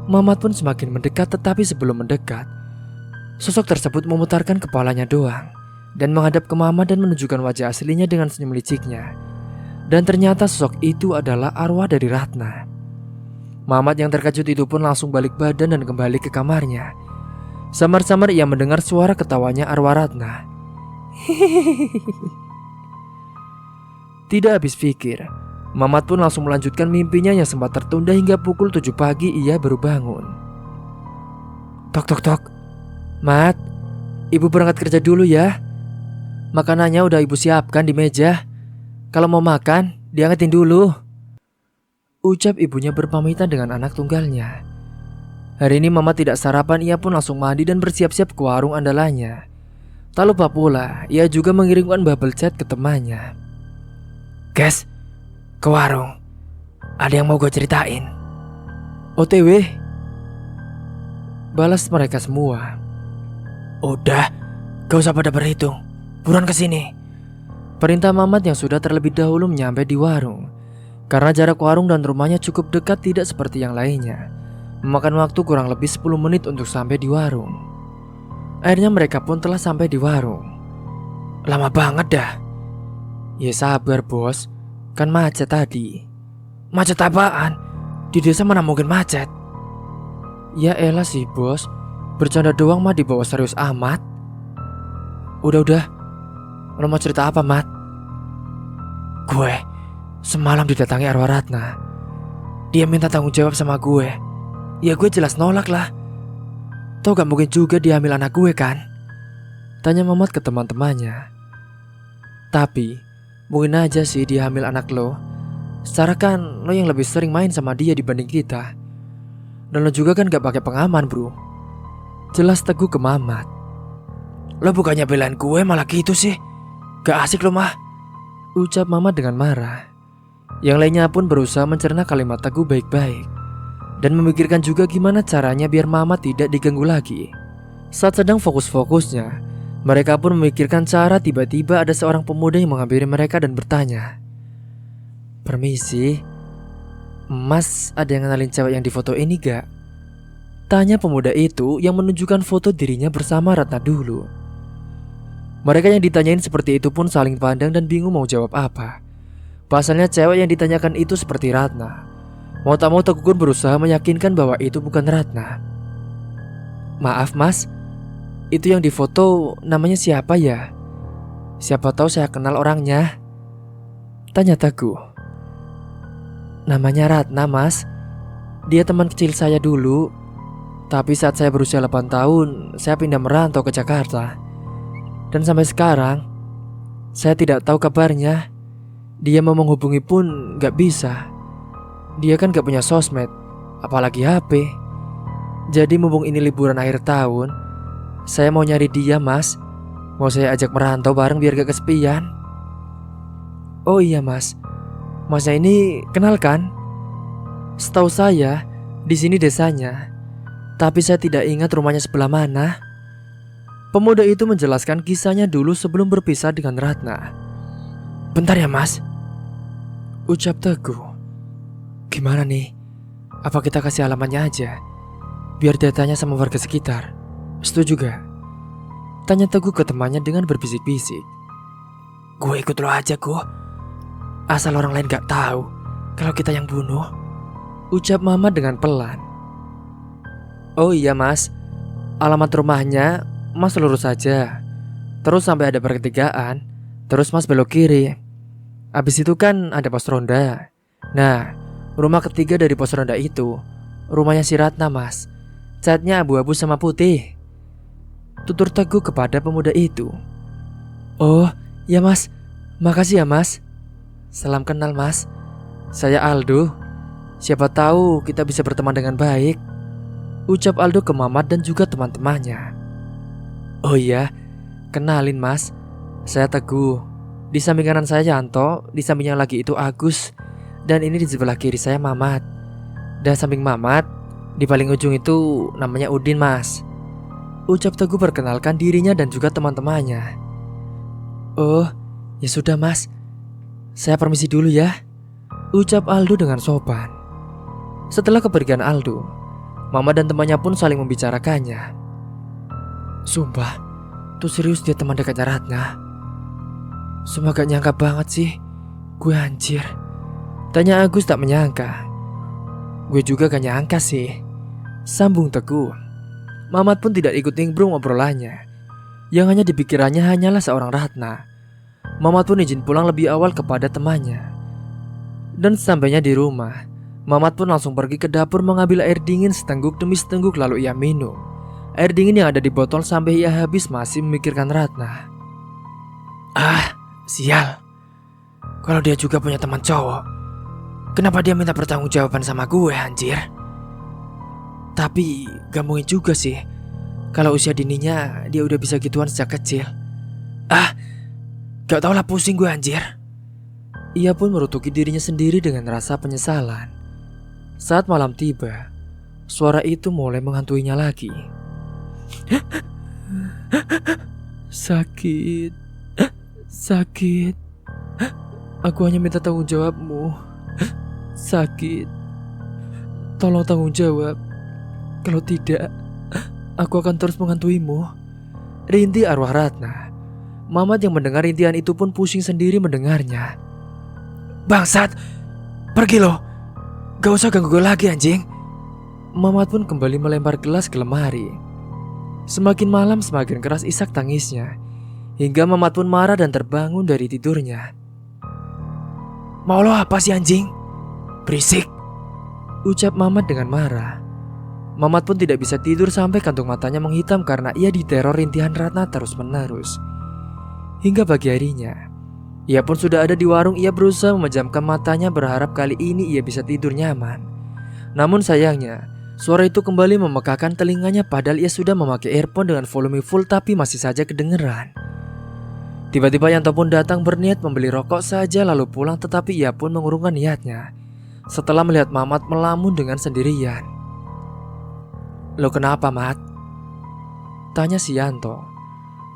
Mamat pun semakin mendekat, tetapi sebelum mendekat, sosok tersebut memutarkan kepalanya doang dan menghadap ke Mamat dan menunjukkan wajah aslinya dengan senyum liciknya. Dan ternyata sosok itu adalah arwah dari Ratna. Mamat yang terkejut itu pun langsung balik badan dan kembali ke kamarnya. Samar-samar ia mendengar suara ketawanya arwah Ratna. Tidak habis pikir, Mamat pun langsung melanjutkan mimpinya yang sempat tertunda hingga pukul 7 pagi ia baru bangun. Tok tok tok. Mat, ibu berangkat kerja dulu ya. Makanannya udah ibu siapkan di meja. Kalau mau makan, diangetin dulu, ucap ibunya berpamitan dengan anak tunggalnya. Hari ini Mama tidak sarapan, ia pun langsung mandi dan bersiap-siap ke warung andalannya. Tak lupa pula, ia juga mengirimkan bubble chat ke temannya. Guys, ke warung. Ada yang mau gue ceritain. OTW, balas mereka semua. Udah, gak usah pada berhitung. Buruan kesini, perintah Mamat yang sudah terlebih dahulu menyampai di warung. Karena jarak warung dan rumahnya cukup dekat, tidak seperti yang lainnya. Memakan waktu kurang lebih 10 menit untuk sampai di warung. Akhirnya mereka pun telah sampai di warung. Lama banget dah. Ya sabar bos, kan macet tadi. Macet apaan? Di desa mana mungkin macet? Ya elah sih bos, bercanda doang mah dibawa serius amat. Udah, lo mau cerita apa Mat? Gue semalam didatangi arwah Ratna. Dia minta tanggung jawab sama gue. Ya gue jelas nolak lah. Tau gak mungkin juga dia hamil anak gue kan? Tanya Mamat ke teman-temannya. Tapi mungkin aja sih dia hamil anak lo. Secara kan lo yang lebih sering main sama dia dibanding kita. Dan lo juga kan gak pakai pengaman bro, jelas teguh ke Mamat. Lo bukannya belain gue malah gitu sih. Gak asik lo mah, ucap Mamat dengan marah. Yang lainnya pun berusaha mencerna kalimat teguh baik-baik dan memikirkan juga gimana caranya biar Mamat tidak diganggu lagi. Saat sedang fokus-fokusnya, mereka pun memikirkan cara, tiba-tiba ada seorang pemuda yang menghampiri mereka dan bertanya. Permisi, Mas ada yang kenalin cewek yang di foto ini gak? Tanya pemuda itu yang menunjukkan foto dirinya bersama Ratna dulu. Mereka yang ditanyain seperti itu pun saling pandang dan bingung mau jawab apa. Pasalnya cewek yang ditanyakan itu seperti Ratna. Mau tak mau Teguh berusaha meyakinkan bahwa itu bukan Ratna. Maaf mas, itu yang di foto namanya siapa ya? Siapa tahu saya kenal orangnya. Tanya Teguh. Namanya Ratna mas. Dia teman kecil saya dulu. Tapi saat saya berusia 8 tahun, saya pindah merantau ke Jakarta. Dan sampai sekarang, saya tidak tahu kabarnya. Dia mau menghubungi pun gak bisa. Dia kan gak punya sosmed, apalagi HP. Jadi mumpung ini liburan akhir tahun, saya mau nyari dia mas. Mau saya ajak merantau bareng biar gak kesepian. Oh iya mas, masnya ini kenal kan? Setahu saya, di sini desanya. Tapi saya tidak ingat rumahnya sebelah mana. Pemuda itu menjelaskan kisahnya dulu sebelum berpisah dengan Ratna. Bentar ya mas, ucap Teguh. Gimana nih? Apa kita kasih alamatnya aja? Biar dia tanya sama warga sekitar. Setuju gak? Tanya Teguh ke temannya dengan berbisik-bisik. Gue ikut lo aja gue. Asal orang lain gak tahu kalau kita yang bunuh, ucap Mama dengan pelan. Oh iya mas, alamat rumahnya mas lurus saja. Terus sampai ada pertigaan, terus mas belok kiri. Abis itu kan ada pos ronda. Nah, rumah ketiga dari pos ronda itu rumahnya si Ratna mas. Catnya abu-abu sama putih. Tutur Teguh kepada pemuda itu. Oh ya mas, makasih ya mas. Salam kenal mas, saya Aldo. Siapa tahu kita bisa berteman dengan baik, ucap Aldo ke Mamat dan juga teman-temannya. Oh iya, kenalin mas, saya Teguh. Di samping kanan saya Yanto, di sampingnya lagi itu Agus, dan ini di sebelah kiri saya Mamat. Dan samping Mamat, di paling ujung itu namanya Udin mas, ucap Teguh perkenalkan dirinya dan juga teman-temannya. Oh, ya sudah mas, saya permisi dulu ya, ucap Aldo dengan sopan. Setelah kepergian Aldo, Mama dan temannya pun saling membicarakannya. Sumpah, tuh serius dia teman dekatnya Ratna. Semua gak nyangka banget sih. Gue anjir. Tanya Agus tak menyangka. Gue juga gak nyangka sih, sambung Teguh. Mamat pun tidak ikut nimbrung obrolannya. Yang hanya dipikirannya hanyalah seorang Ratna. Mamat pun izin pulang lebih awal kepada temannya. Dan sampainya di rumah, Mamat pun langsung pergi ke dapur mengambil air dingin setengguk demi setengguk lalu ia minum. Air dingin yang ada di botol sampai ia habis masih memikirkan Ratna. Ah, sial. Kalau dia juga punya teman cowok, kenapa dia minta pertanggungjawaban sama gue anjir? Tapi gak mungkin juga sih. Kalau usia dininya dia udah bisa gituan sejak kecil. Ah, gak tau lah, pusing gue anjir. Ia pun merutuki dirinya sendiri dengan rasa penyesalan. Saat malam tiba, suara itu mulai menghantuinya lagi. Sakit, sakit. Aku hanya minta tanggung jawabmu. Sakit. Tolong tanggung jawab. Kalau tidak, aku akan terus menghantuimu. Rintih arwah Ratna. Mamat yang mendengar rintihan itu pun pusing sendiri mendengarnya. Bangsat, pergi lo. Gak usah ganggu gue lagi anjing. Mamat pun kembali melempar gelas ke lemari. Semakin malam semakin keras isak tangisnya, hingga Mamat pun marah dan terbangun dari tidurnya. Mau lo apa sih anjing? Berisik, ucap Mamat dengan marah. Mamat pun tidak bisa tidur sampai kantung matanya menghitam karena ia diteror rintihan Ratna terus menerus. Hingga pagi harinya, ia pun sudah ada di warung. Ia berusaha memejamkan matanya berharap kali ini ia bisa tidur nyaman. Namun sayangnya, suara itu kembali memekakan telinganya padahal ia sudah memakai earphone dengan volume full tapi masih saja kedengeran. Tiba-tiba Yanto pun datang berniat membeli rokok saja lalu pulang, tetapi ia pun mengurungkan niatnya setelah melihat Mamat melamun dengan sendirian. Lo kenapa Mat? Tanya si Yanto.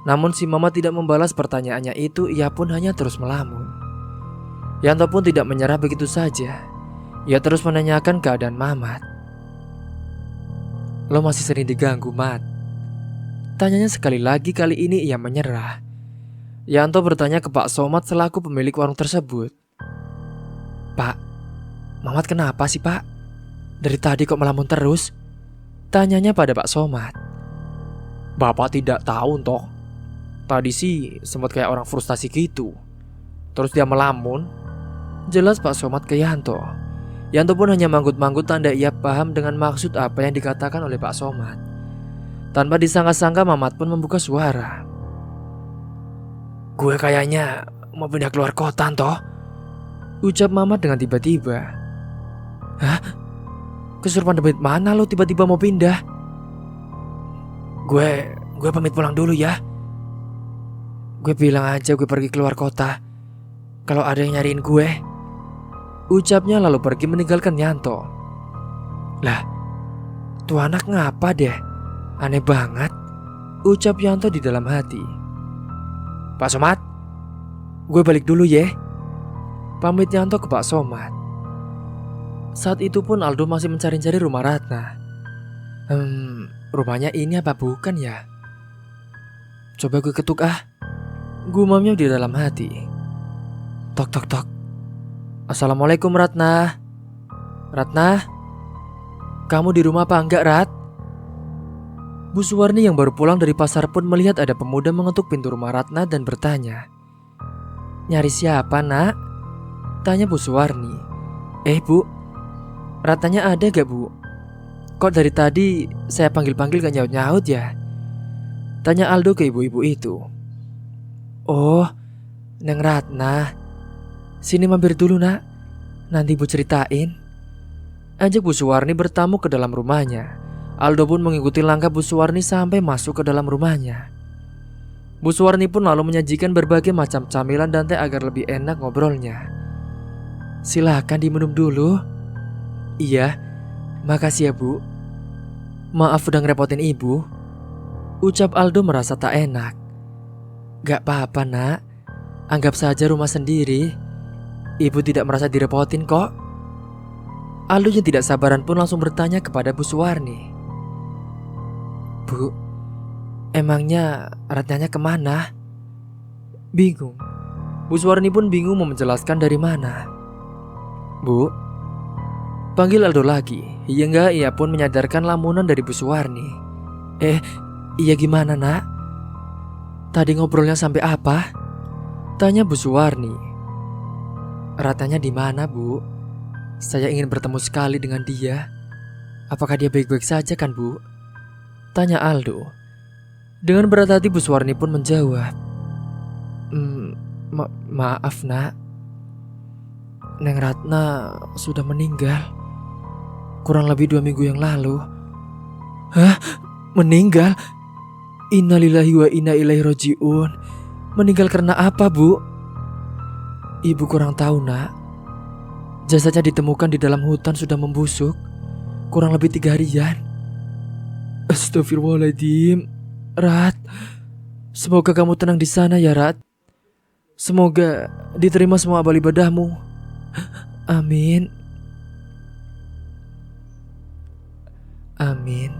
Namun si Mamat tidak membalas pertanyaannya itu, ia pun hanya terus melamun. Yanto pun tidak menyerah begitu saja. Ia terus menanyakan keadaan Mamat. Lo masih sering diganggu, Mat? Tanyanya sekali lagi, kali ini ia menyerah. Yanto bertanya ke Pak Somad selaku pemilik warung tersebut. Pak, Mamat kenapa sih, Pak? Dari tadi kok melamun terus? Tanyanya pada Pak Somad. Bapak tidak tahu toh. Tadi sih sempat kayak orang frustasi gitu. Terus dia melamun. Jelas Pak Somad ke Yanto. Yanto pun hanya manggut-manggut tanda ia paham dengan maksud apa yang dikatakan oleh Pak Somad. Tanpa disangka-sangka Mamat pun membuka suara. Gue kayaknya mau pindah keluar kota toh, ucap Mamat dengan tiba-tiba. Hah? Kesurupan debit mana lo tiba-tiba mau pindah? Gue pamit pulang dulu ya. Gue bilang aja gue pergi keluar kota kalau ada yang nyariin gue, ucapnya lalu pergi meninggalkan Yanto. Lah, tuh anak ngapa deh? Aneh banget, ucap Yanto di dalam hati. Pak Somad, gue balik dulu ya, pamit Yanto ke Pak Somad. Saat itu pun Aldo masih mencari-cari rumah Ratna. Rumahnya ini apa bukan ya? Coba gue ketuk gumamnya di dalam hati. Tok tok tok. Assalamualaikum Ratna. Ratna, kamu di rumah apa enggak, Rat? Bu Suwarni yang baru pulang dari pasar pun melihat ada pemuda mengetuk pintu rumah Ratna dan bertanya. Nyari siapa, Nak? Tanya Bu Suwarni. Bu, Ratnanya ada gak, Bu? Kok dari tadi saya panggil-panggil gak nyaut-nyaut ya? Tanya Aldo ke ibu-ibu itu. Oh, Neng Ratna. Sini mampir dulu, Nak. Nanti Bu ceritain. Ajak Bu Suwarni bertamu ke dalam rumahnya. Aldo pun mengikuti langkah Bu Suwarni sampai masuk ke dalam rumahnya. Bu Suwarni pun lalu menyajikan berbagai macam camilan dan teh agar lebih enak ngobrolnya. Silakan diminum dulu. Iya, makasih ya Bu. Maaf udah ngerepotin Ibu, ucap Aldo merasa tak enak. Gak apa-apa, Nak. Anggap saja rumah sendiri. Ibu tidak merasa direpotin kok. Aldo yang tidak sabaran pun langsung bertanya kepada Bu Suwarni. Bu, emangnya Ratnanya kemana? Bingung. Bu Suwarni pun bingung mau menjelaskan dari mana. Bu, panggil Aldo lagi. Hingga ia pun menyadarkan lamunan dari Bu Suwarni. Iya gimana, Nak? Tadi ngobrolnya sampai apa? Tanya Bu Suwarni. Ratnanya di mana, Bu? Saya ingin bertemu sekali dengan dia. Apakah dia baik-baik saja kan, Bu? Tanya Aldo. Dengan berat hati Bu Suwarni pun menjawab. Maaf, Nak. Neng Ratna sudah meninggal. Kurang lebih 2 minggu yang lalu. Hah? Meninggal? Innalillahi wa inna ilaihi raji'un. Meninggal karena apa, Bu? Ibu kurang tahu, Nak. Jasadnya ditemukan di dalam hutan sudah membusuk. Kurang lebih 3 harian. Astagfirullahaladzim. Rat, semoga kamu tenang di sana ya, Rat. Semoga diterima semua amal ibadahmu. Amin. Amin.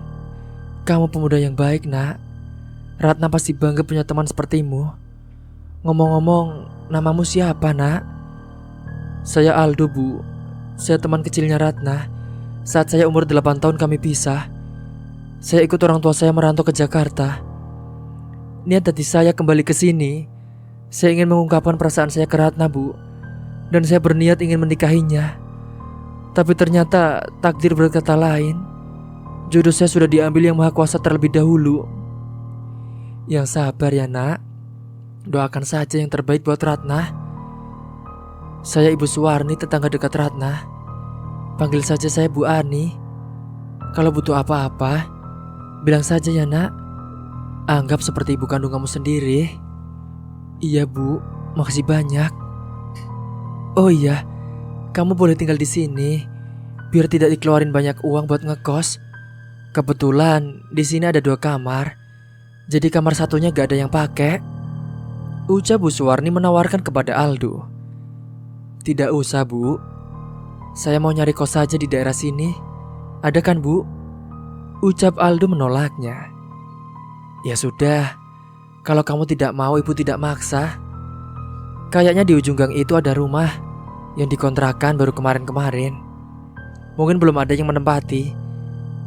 Kamu pemuda yang baik, Nak. Ratna pasti bangga punya teman sepertimu. Ngomong-ngomong, namamu siapa, Nak? Saya Aldo, Bu. Saya teman kecilnya Ratna. Saat saya umur 8 tahun kami pisah. Saya ikut orang tua saya merantau ke Jakarta. Niat hati saya kembali ke sini. Saya ingin mengungkapkan perasaan saya ke Ratna, Bu. Dan saya berniat ingin menikahinya. Tapi ternyata takdir berkata lain. Jodoh saya sudah diambil Yang Maha Kuasa terlebih dahulu. Yang sabar ya, Nak. Doakan saja yang terbaik buat Ratna. Saya Ibu Suwarni, tetangga dekat Ratna. Panggil saja saya Bu Ani. Kalau butuh apa-apa, bilang saja ya, Nak. Anggap seperti ibu kandung kamu sendiri. Iya, Bu. Makasih banyak. Oh iya, kamu boleh tinggal di sini biar tidak dikeluarin banyak uang buat ngekos. Kebetulan di sini ada 2 kamar. Jadi kamar satunya gak ada yang pakai. Ucap Bu Suwarni menawarkan kepada Aldo. Tidak usah, Bu. Saya mau nyari kos saja di daerah sini. Ada kan, Bu? Ucap Aldo menolaknya. Ya sudah, kalau kamu tidak mau, Ibu tidak maksa. Kayaknya di ujung gang itu ada rumah yang dikontrakan baru kemarin-kemarin. Mungkin belum ada yang menempati.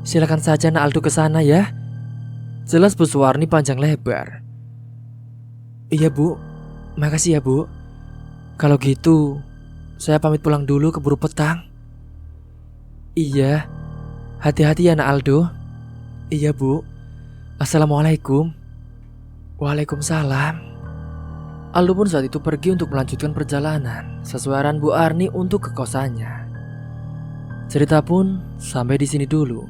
Silakan saja Nak Aldo ke sana ya. Jelas Bu Suwarni panjang lebar. Iya Bu, makasih ya Bu. Kalau gitu, saya pamit pulang dulu, keburu petang. Iya, hati-hati ya Nak Aldo. Iya Bu. Assalamualaikum. Waalaikumsalam. Aldo pun saat itu pergi untuk melanjutkan perjalanan sesuai arahan Bu Arni untuk ke kosannya. Cerita pun sampai di sini dulu.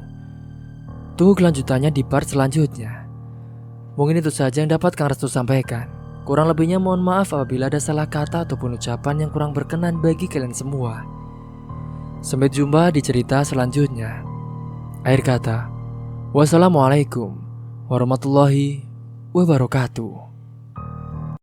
Tunggu kelanjutannya di part selanjutnya. Mungkin itu saja yang dapat Kang Restu sampaikan. Kurang lebihnya mohon maaf apabila ada salah kata ataupun ucapan yang kurang berkenan bagi kalian semua. Sampai jumpa di cerita selanjutnya. Akhir kata, wassalamualaikum warahmatullahi wabarakatuh.